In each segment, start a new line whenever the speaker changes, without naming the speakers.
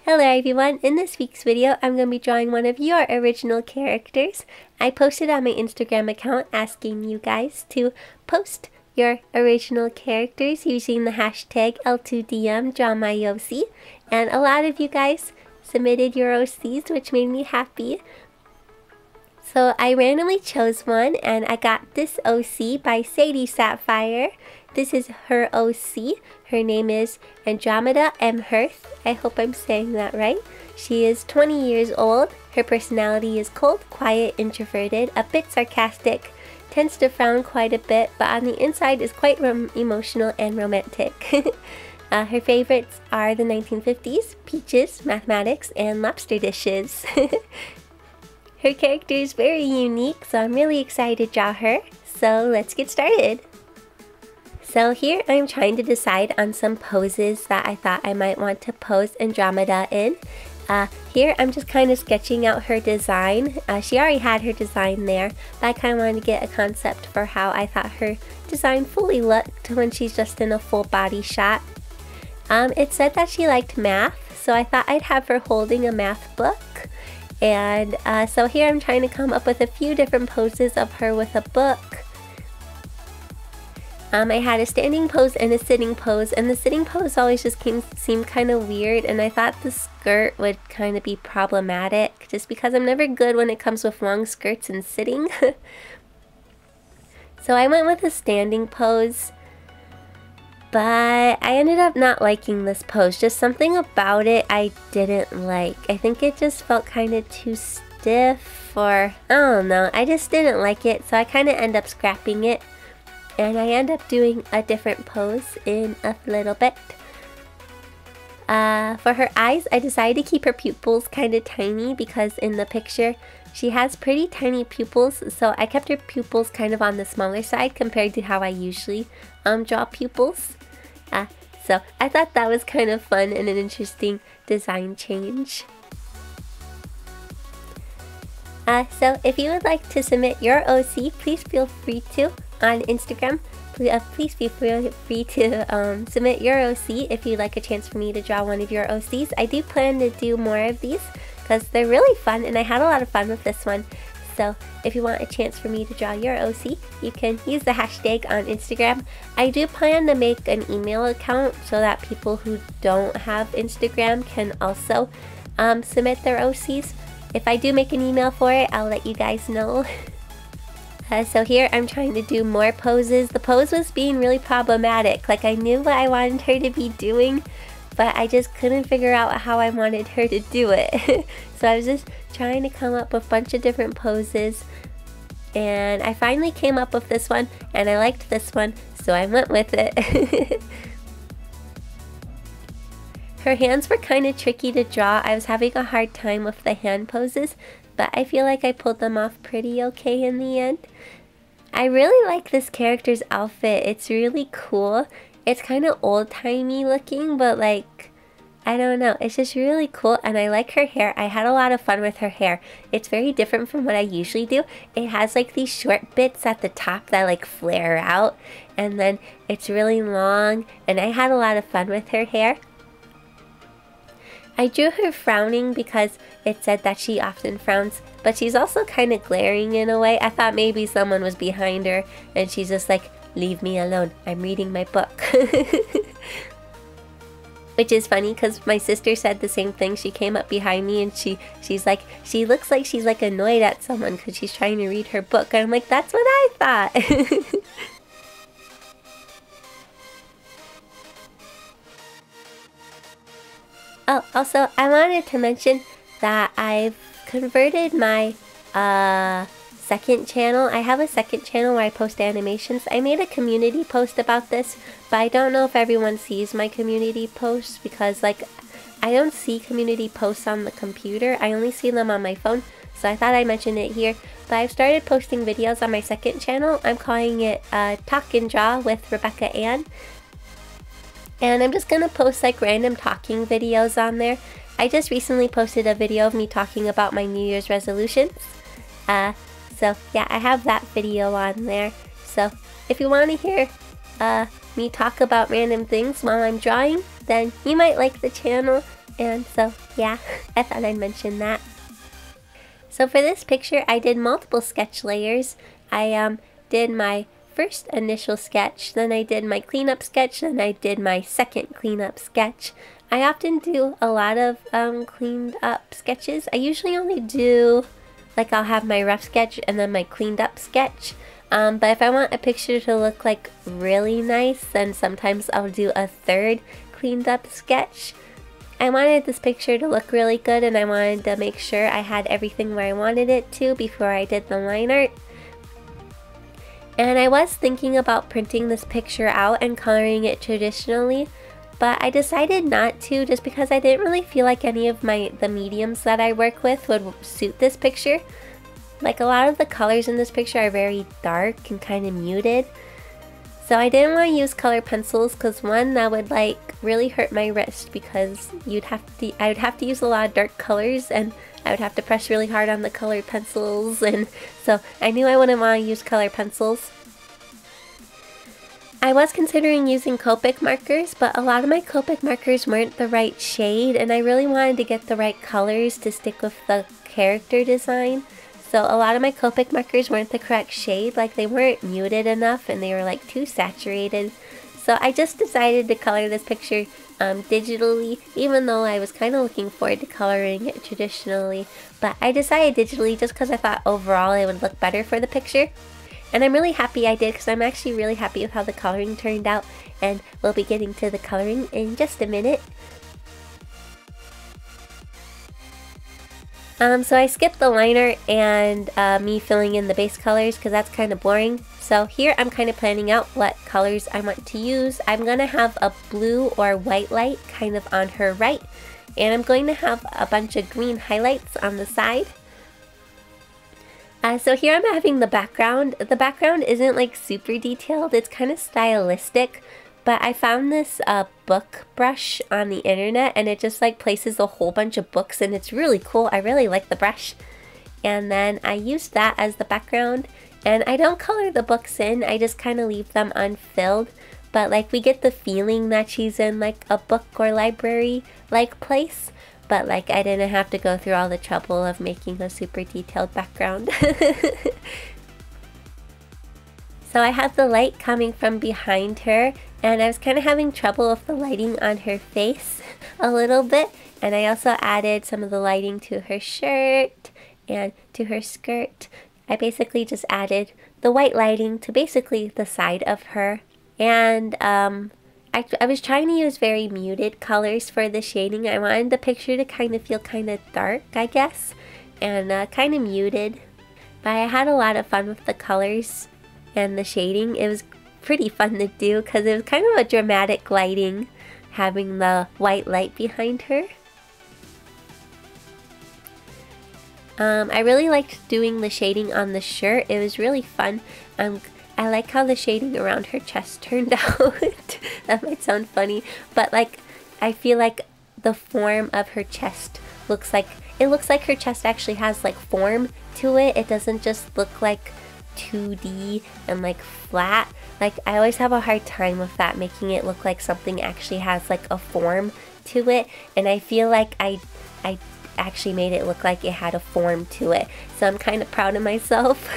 Hello everyone, in this week's video I'm going to be drawing one of your original characters. I posted on my Instagram account asking you guys to post your original characters using the hashtag L2DM and a lot of you guys submitted your OCs, which made me happy. So I randomly chose one and I got this OC by Sadie Sapphire. This is her OC. Her name is Andromeda Amherst. I hope I'm saying that right. She is 20 years old. Her personality is cold, quiet, introverted, a bit sarcastic, tends to frown quite a bit, but on the inside is quite emotional and romantic. Her favorites are the 1950s, peaches, mathematics, and lobster dishes. Her character is very unique, so I'm really excited to draw her. So let's get started. So here I'm trying to decide on some poses that I thought I might want to pose Andromeda in. Here I'm just kind of sketching out her design. She already had her design there, but I kind of wanted to get a concept for how I thought her design fully looked when she's just in a full body shot. It said that she liked math, so I thought I'd have her holding a math book. And so here I'm trying to come up with a few different poses of her with a book. I had a standing pose and a sitting pose, and the sitting pose always just seemed kind of weird, and I thought the skirt would kind of be problematic just because I'm never good when it comes with long skirts and sitting. So I went with a standing pose, but I ended up not liking this pose. Just something about it I didn't like. I think it just felt kind of too stiff, or I don't know. I just didn't like it, so I kind of end up scrapping it. And I end up doing a different pose in a little bit. For her eyes, I decided to keep her pupils kind of tiny because in the picture she has pretty tiny pupils, so I kept her pupils kind of on the smaller side compared to how I usually draw pupils. So I thought that was kind of fun and an interesting design change. So if you would like to submit your OC, please feel free to on Instagram. Please feel free to submit your OC if you'd like a chance for me to draw one of your OCs. I do plan to do more of these because they're really fun and I had a lot of fun with this one. So if you want a chance for me to draw your OC, you can use the hashtag on Instagram. I do plan to make an email account so that people who don't have Instagram can also submit their OCs. If I do make an email for it, I'll let you guys know. So here I'm trying to do more poses. The pose was being really problematic. Like I knew what I wanted her to be doing, but I just couldn't figure out how I wanted her to do it. So I was just trying to come up with a bunch of different poses. And I finally came up with this one, and I liked this one, so I went with it. Her hands were kind of tricky to draw. I was having a hard time with the hand poses, but I feel like I pulled them off pretty okay in the end. I really like this character's outfit. It's really cool. It's kind of old-timey looking, but like, I don't know. It's just really cool, and I like her hair. I had a lot of fun with her hair. It's very different from what I usually do. It has like these short bits at the top that like flare out, and then it's really long, and I had a lot of fun with her hair. I drew her frowning because it said that she often frowns, but she's also kind of glaring in a way. I thought maybe someone was behind her and she's just like, leave me alone, I'm reading my book. Which is funny because my sister said the same thing. She came up behind me and she's like, she looks like she's like annoyed at someone because she's trying to read her book. And I'm like, that's what I thought. Oh, also, I wanted to mention that I've converted my second channel. I have a second channel where I post animations. I made a community post about this, but I don't know if everyone sees my community posts because, like, I don't see community posts on the computer. I only see them on my phone, so I thought I'd mention it here. But I've started posting videos on my second channel. I'm calling it Talk and Draw with Rebecca Ann. And I'm just gonna post like random talking videos on there. I just recently posted a video of me talking about my New Year's resolutions. So yeah, I have that video on there. So if you want to hear me talk about random things while I'm drawing, then you might like the channel. And so, yeah, I thought I'd mention that. So for this picture, I did multiple sketch layers. I did my first initial sketch, then I did my cleanup sketch, then I did my second cleanup sketch. I often do a lot of cleaned up sketches. I usually only do, like, I'll have my rough sketch and then my cleaned up sketch. But if I want a picture to look like really nice, then sometimes I'll do a third cleaned up sketch. I wanted this picture to look really good, and I wanted to make sure I had everything where I wanted it to before I did the line art. And I was thinking about printing this picture out and coloring it traditionally, but I decided not to just because I didn't really feel like any of the mediums that I work with would suit this picture. Like, a lot of the colors in this picture are very dark and kind of muted. So I didn't want to use color pencils because, one, that would like really hurt my wrist because I would have to use a lot of dark colors, and I would have to press really hard on the colored pencils, and so I knew I wouldn't want to use color pencils. I was considering using Copic markers, but a lot of my Copic markers weren't the right shade, and I really wanted to get the right colors to stick with the character design. So a lot of my Copic markers weren't the correct shade, like they weren't muted enough and they were like too saturated. So I just decided to color this picture digitally, even though I was kind of looking forward to coloring it traditionally. But I decided digitally just because I thought overall it would look better for the picture. And I'm really happy I did because I'm actually really happy with how the coloring turned out, and we'll be getting to the coloring in just a minute. So I skipped the liner and me filling in the base colors because that's kind of boring. So here I'm kind of planning out what colors I want to use. I'm going to have a blue or white light kind of on her right, and I'm going to have a bunch of green highlights on the side. So here I'm having the background. The background isn't like super detailed, it's kind of stylistic. But I found this book brush on the internet, and it just like places a whole bunch of books, and it's really cool. I really like the brush. And then I used that as the background, and I don't color the books in, I just kind of leave them unfilled. But like we get the feeling that she's in like a book or library like place. But like I didn't have to go through all the trouble of making a super detailed background. So I have the light coming from behind her, and I was kind of having trouble with the lighting on her face a little bit. And I also added some of the lighting to her shirt and to her skirt. I basically just added the white lighting to basically the side of her. And I was trying to use very muted colors for the shading. I wanted the picture to kind of feel kind of dark, I guess, and kind of muted. But I had a lot of fun with the colors and the shading. It was pretty fun to do because it was kind of a dramatic lighting, having the white light behind her. I really liked doing the shading on the shirt. It was really fun. I like how the shading around her chest turned out. That might sound funny, but like I feel like the form of her chest looks like her chest actually has like form to it. It doesn't just look like 2D and like flat. Like I always have a hard time with that, making it look like something actually has like a form to it, and I feel like I actually made it look like it had a form to it, so I'm kind of proud of myself.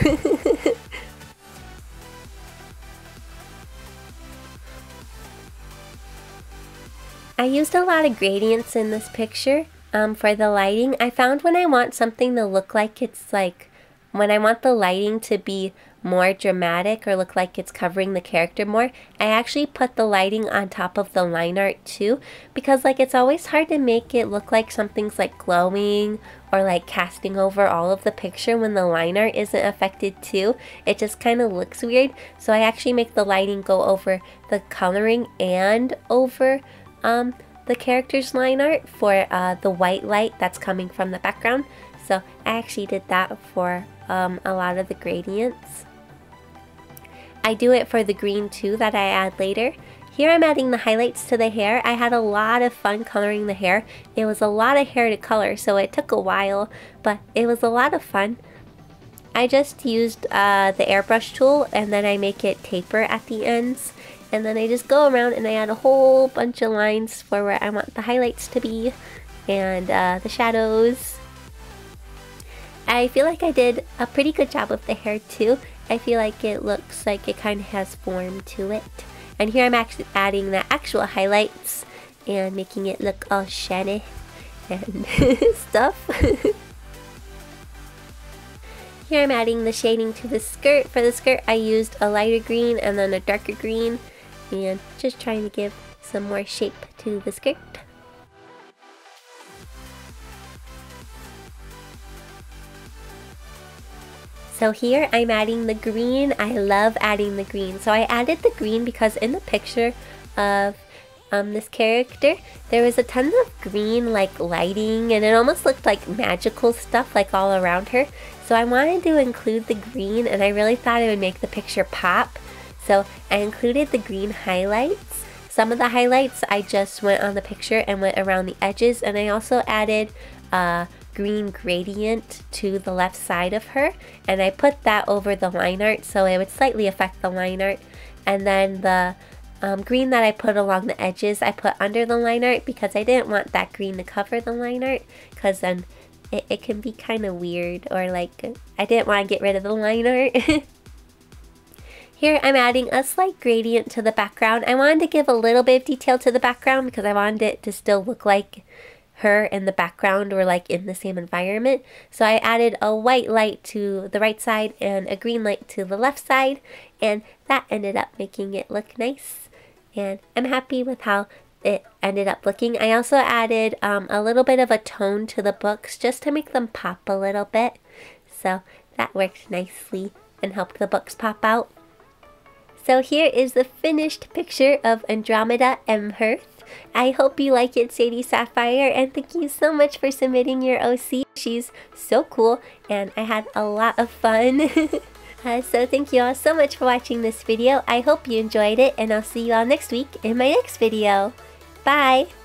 I used a lot of gradients in this picture for the lighting. I found when I want something to look like it's like, when I want the lighting to be more dramatic or look like it's covering the character more, I actually put the lighting on top of the line art too, because like it's always hard to make it look like something's like glowing or like casting over all of the picture when the line art isn't affected too. It just kind of looks weird. So I actually make the lighting go over the coloring and over the character's line art for the white light that's coming from the background. So I actually did that for a lot of the gradients. I do it for the green too that I add later. Here I'm adding the highlights to the hair. I had a lot of fun coloring the hair. It was a lot of hair to color, so it took a while, but it was a lot of fun. I just used the airbrush tool, and then I make it taper at the ends. And then I just go around and I add a whole bunch of lines for where I want the highlights to be. and the shadows. I feel like I did a pretty good job with the hair too. I feel like it looks like it kind of has form to it. And here I'm actually adding the actual highlights and making it look all shiny and stuff. Here I'm adding the shading to the skirt. For the skirt I used a lighter green and then a darker green, and just trying to give some more shape to the skirt. So here I'm adding the green. I love adding the green. So I added the green because in the picture of this character, there was a ton of green like lighting, and it almost looked like magical stuff like all around her. So I wanted to include the green, and I really thought it would make the picture pop. So I included the green highlights. Some of the highlights I just went on the picture and went around the edges, and I also added green gradient to the left side of her, and I put that over the line art so it would slightly affect the line art. And then the green that I put along the edges I put under the line art because I didn't want that green to cover the line art, because then it can be kind of weird, or like I didn't want to get rid of the line art. Here I'm adding a slight gradient to the background. I wanted to give a little bit of detail to the background because I wanted it to still look like her in the background or like in the same environment. So I added a white light to the right side and a green light to the left side, and that ended up making it look nice, and I'm happy with how it ended up looking. I also added a little bit of a tone to the books just to make them pop a little bit, so that worked nicely and helped the books pop out. So here is the finished picture of Andromeda Amherst. I hope you like it, Sadie Sapphire, and thank you so much for submitting your OC. She's so cool, and I had a lot of fun. So thank you all so much for watching this video. I hope you enjoyed it, and I'll see you all next week in my next video. Bye!